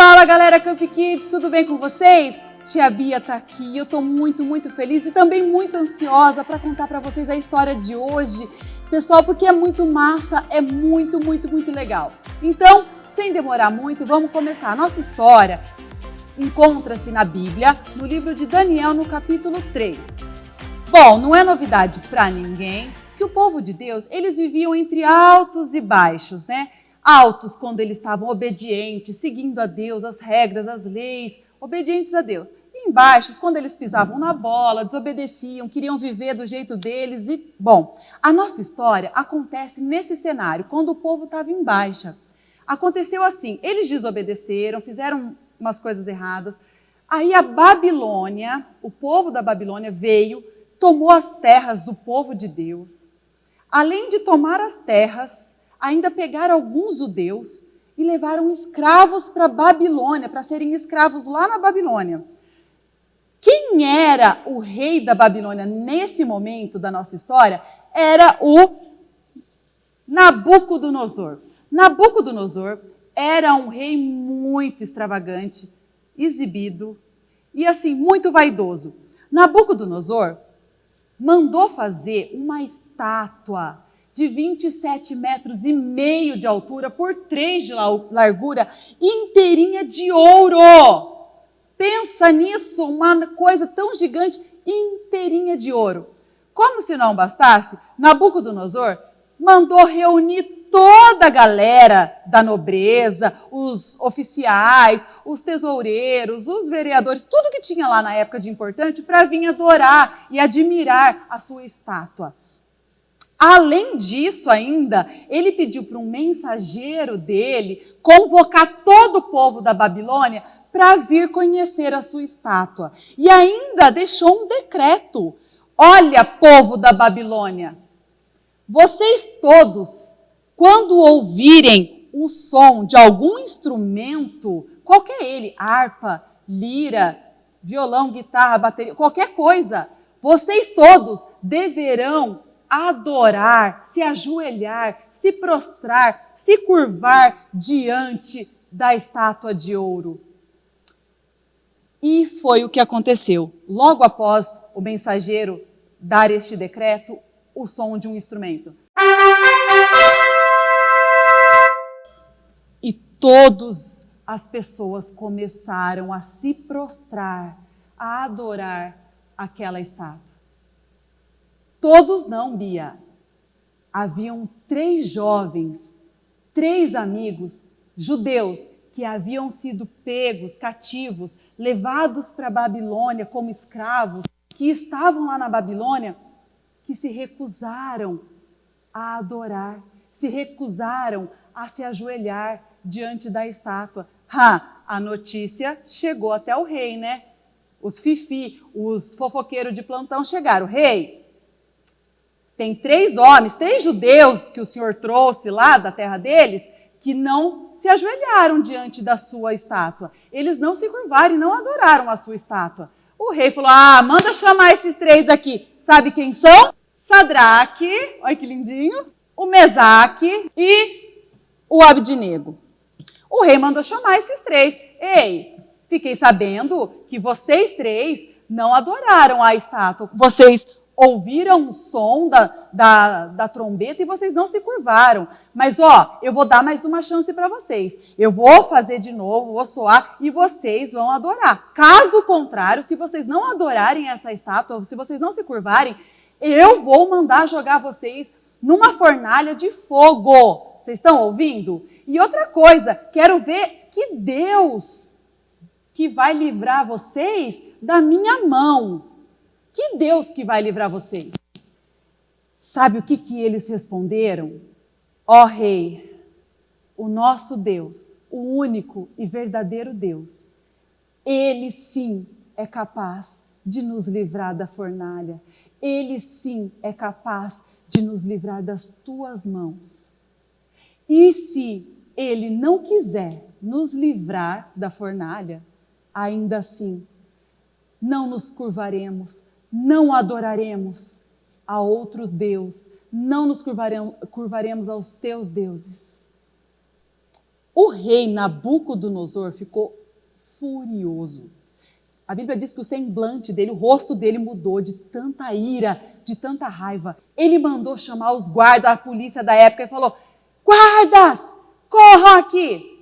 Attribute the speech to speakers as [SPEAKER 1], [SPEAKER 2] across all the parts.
[SPEAKER 1] Fala galera Camp Kids, tudo bem com vocês? Tia Bia tá aqui e eu tô muito feliz e também muito ansiosa para contar para vocês a história de hoje, pessoal, porque é muito massa, é muito legal. Então, sem demorar muito, vamos começar. A nossa história encontra-se na Bíblia, no livro de Daniel, no capítulo 3. Bom, não é novidade para ninguém que o povo de Deus, eles viviam entre altos e baixos, né? Altos quando eles estavam obedientes, seguindo a Deus, as regras, as leis, obedientes a Deus. E em baixos, quando eles pisavam na bola, desobedeciam, queriam viver do jeito deles. E, bom, a nossa história acontece nesse cenário, quando o povo estava em baixa. Aconteceu assim, eles desobedeceram, fizeram umas coisas erradas. Aí a Babilônia, o povo da Babilônia veio, tomou as terras do povo de Deus. Além de tomar as terras, ainda pegaram alguns judeus e levaram escravos para a Babilônia, para serem escravos lá na Babilônia. Quem era o rei da Babilônia nesse momento da nossa história? Era o Nabucodonosor. Nabucodonosor era um rei muito extravagante, exibido e assim, muito vaidoso. Nabucodonosor mandou fazer uma estátua de 27 metros e meio de altura por 3 de largura, inteirinha de ouro. Pensa nisso, uma coisa tão gigante, inteirinha de ouro. Como se não bastasse, Nabucodonosor mandou reunir toda a galera da nobreza, os oficiais, os tesoureiros, os vereadores, tudo que tinha lá na época de importante para vir adorar e admirar a sua estátua. Além disso ainda, ele pediu para um mensageiro dele convocar todo o povo da Babilônia para vir conhecer a sua estátua. E ainda deixou um decreto. Olha, povo da Babilônia, vocês todos, quando ouvirem o som de algum instrumento, qualquer ele, harpa, lira, violão, guitarra, bateria, qualquer coisa, vocês todos deverão adorar, se ajoelhar, se prostrar, se curvar diante da estátua de ouro. E foi o que aconteceu. Logo após o mensageiro dar este decreto, o som de um instrumento. E todas as pessoas começaram a se prostrar, a adorar aquela estátua. Todos não, Bia. Haviam 3 jovens, 3 amigos judeus que haviam sido pegos, cativos, levados para a Babilônia como escravos, que estavam lá na Babilônia, que se recusaram a adorar, se recusaram a se ajoelhar diante da estátua. A notícia chegou até o rei, né? Os fifi, os fofoqueiros de plantão chegaram. Rei, tem 3 homens, 3 judeus que o senhor trouxe lá da terra deles, que não se ajoelharam diante da sua estátua. Eles não se curvaram e não adoraram a sua estátua. O rei falou, manda chamar esses 3 aqui. Sabe quem são? Sadraque, olha que lindinho, o Mesaque e o Abdinego. O rei mandou chamar esses 3. Ei, fiquei sabendo que vocês 3 não adoraram a estátua. Vocês ouviram o som da trombeta e vocês não se curvaram. Mas, eu vou dar mais uma chance para vocês. Eu vou fazer de novo, vou soar e vocês vão adorar. Caso contrário, se vocês não adorarem essa estátua, se vocês não se curvarem, eu vou mandar jogar vocês numa fornalha de fogo. Vocês estão ouvindo? E outra coisa, quero ver que Deus que vai livrar vocês da minha mão. Que Deus que vai livrar vocês? Sabe o que eles responderam? Ó rei, o nosso Deus, o único e verdadeiro Deus, Ele sim é capaz de nos livrar da fornalha. Ele sim é capaz de nos livrar das tuas mãos. E se Ele não quiser nos livrar da fornalha, ainda assim, não nos curvaremos, não adoraremos a outro Deus, não nos curvaremos aos teus deuses. O rei Nabucodonosor ficou furioso. A Bíblia diz que o semblante dele, o rosto dele mudou de tanta ira, de tanta raiva. Ele mandou chamar os guardas, a polícia da época e falou: guardas, corram aqui.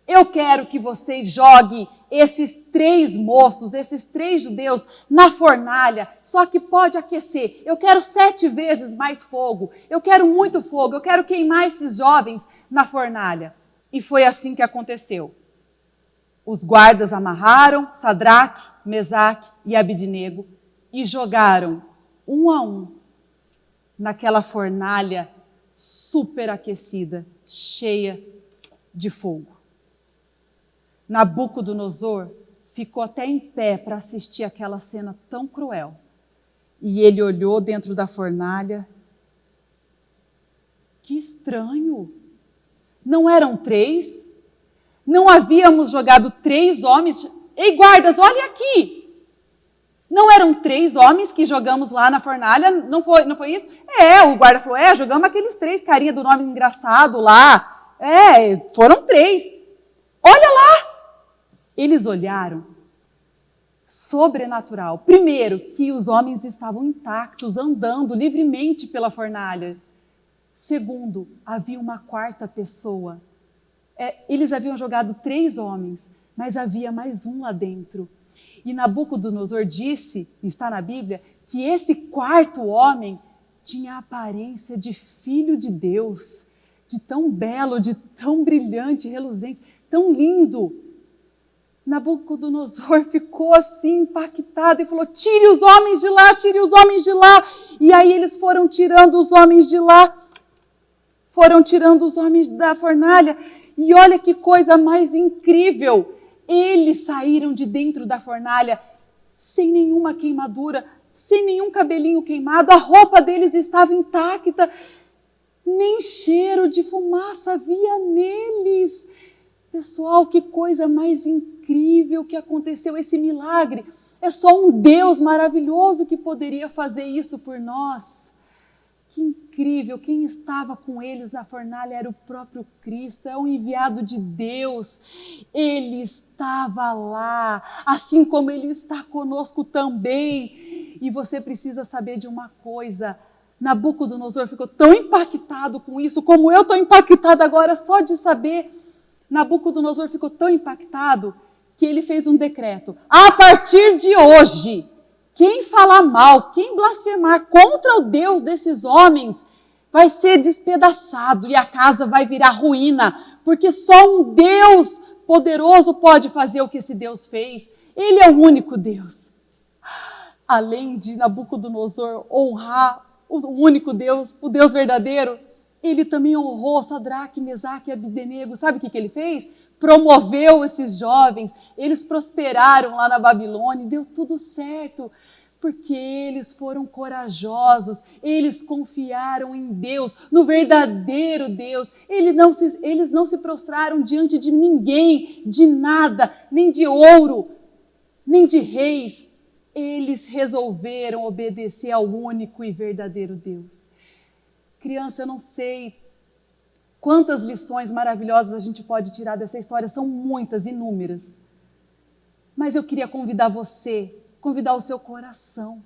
[SPEAKER 1] Eu quero que vocês joguem esses 3 moços, esses 3 judeus na fornalha, só que pode aquecer. Eu quero 7 vezes mais fogo. Eu quero muito fogo. Eu quero queimar esses jovens na fornalha. E foi assim que aconteceu. Os guardas amarraram Sadraque, Mesaque e Abidnego e jogaram um a um naquela fornalha superaquecida, cheia de fogo. Nabucodonosor ficou até em pé para assistir aquela cena tão cruel. E ele olhou dentro da fornalha. Que estranho! Não eram 3? Não havíamos jogado 3 homens? Ei, guardas, olhem aqui! Não eram 3 homens que jogamos lá na fornalha? Não foi isso? O guarda falou, jogamos aqueles 3 carinha do nome engraçado lá. Foram 3. Olha lá! Eles olharam. Sobrenatural. Primeiro, que os homens estavam intactos, andando livremente pela fornalha. Segundo, havia uma 4ª pessoa. Eles haviam jogado 3 homens, mas havia mais um lá dentro. E Nabucodonosor disse, está na Bíblia, que esse 4º homem tinha a aparência de filho de Deus, de tão belo, de tão brilhante, reluzente, tão lindo. Nabucodonosor ficou assim impactado e falou: tire os homens de lá, tire os homens de lá. E aí eles foram tirando os homens de lá, foram tirando os homens da fornalha. E olha que coisa mais incrível, eles saíram de dentro da fornalha sem nenhuma queimadura, sem nenhum cabelinho queimado, a roupa deles estava intacta, nem cheiro de fumaça havia neles. Pessoal, que coisa mais incrível que aconteceu, esse milagre. É só um Deus maravilhoso que poderia fazer isso por nós. Que incrível, quem estava com eles na fornalha era o próprio Cristo, é o enviado de Deus. Ele estava lá, assim como Ele está conosco também. E você precisa saber de uma coisa, Nabucodonosor ficou tão impactado com isso, como eu estou impactada agora só de saber. Nabucodonosor ficou tão impactado que ele fez um decreto. A partir de hoje, quem falar mal, quem blasfemar contra o Deus desses homens, vai ser despedaçado e a casa vai virar ruína, porque só um Deus poderoso pode fazer o que esse Deus fez. Ele é o único Deus. Além de Nabucodonosor honrar o único Deus, o Deus verdadeiro, ele também honrou Sadraque, Mesaque e Abidnego. Sabe o que ele fez? Promoveu esses jovens, eles prosperaram lá na Babilônia, deu tudo certo, porque eles foram corajosos, eles confiaram em Deus, no verdadeiro Deus. Eles não se prostraram diante de ninguém, de nada, nem de ouro, nem de reis. Eles resolveram obedecer ao único e verdadeiro Deus. Criança, eu não sei quantas lições maravilhosas a gente pode tirar dessa história, são muitas, inúmeras. Mas eu queria convidar você, convidar o seu coração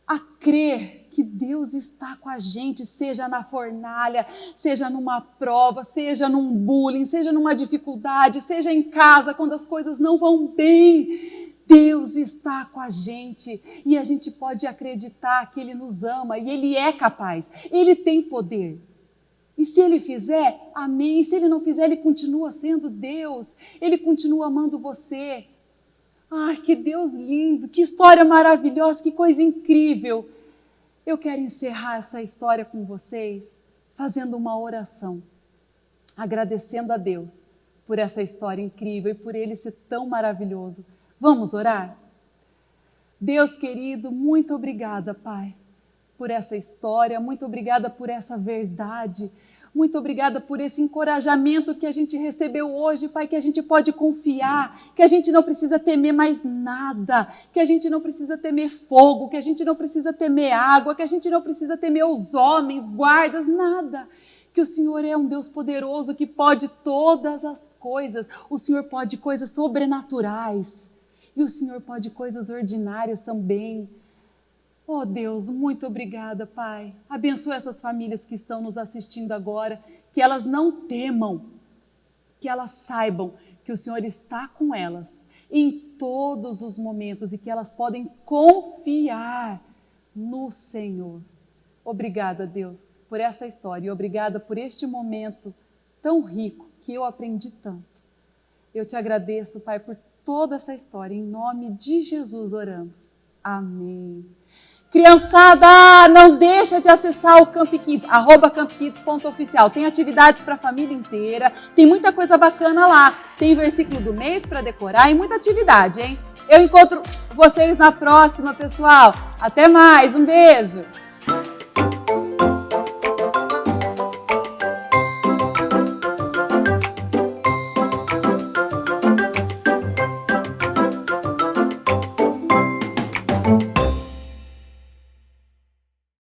[SPEAKER 1] a crer que Deus está com a gente, seja na fornalha, seja numa prova, seja num bullying, seja numa dificuldade, seja em casa, quando as coisas não vão bem. Deus está com a gente e a gente pode acreditar que Ele nos ama e Ele é capaz, Ele tem poder. E se Ele fizer, amém. E se Ele não fizer, Ele continua sendo Deus, Ele continua amando você. Ai, que Deus lindo, que história maravilhosa, que coisa incrível. Eu quero encerrar essa história com vocês fazendo uma oração, agradecendo a Deus por essa história incrível e por Ele ser tão maravilhoso. Vamos orar? Deus querido, muito obrigada, Pai, por essa história, muito obrigada por essa verdade, muito obrigada por esse encorajamento que a gente recebeu hoje, Pai, que a gente pode confiar, que a gente não precisa temer mais nada, que a gente não precisa temer fogo, que a gente não precisa temer água, que a gente não precisa temer os homens, guardas, nada. que o Senhor é um Deus poderoso que pode todas as coisas. O Senhor pode coisas sobrenaturais e o Senhor pode coisas ordinárias também. Oh Deus, muito obrigada, Pai. Abençoa essas famílias que estão nos assistindo agora, que elas não temam, que elas saibam que o Senhor está com elas em todos os momentos e que elas podem confiar no Senhor. Obrigada, Deus, por essa história e obrigada por este momento tão rico que eu aprendi tanto. Eu te agradeço, Pai, por toda essa história. Em nome de Jesus oramos. Amém. Criançada, não deixa de acessar o Camp Kids, @campkids.oficial. Tem atividades para a família inteira, tem muita coisa bacana lá. Tem versículo do mês para decorar e muita atividade, hein? Eu encontro vocês na próxima, pessoal. Até mais, um beijo!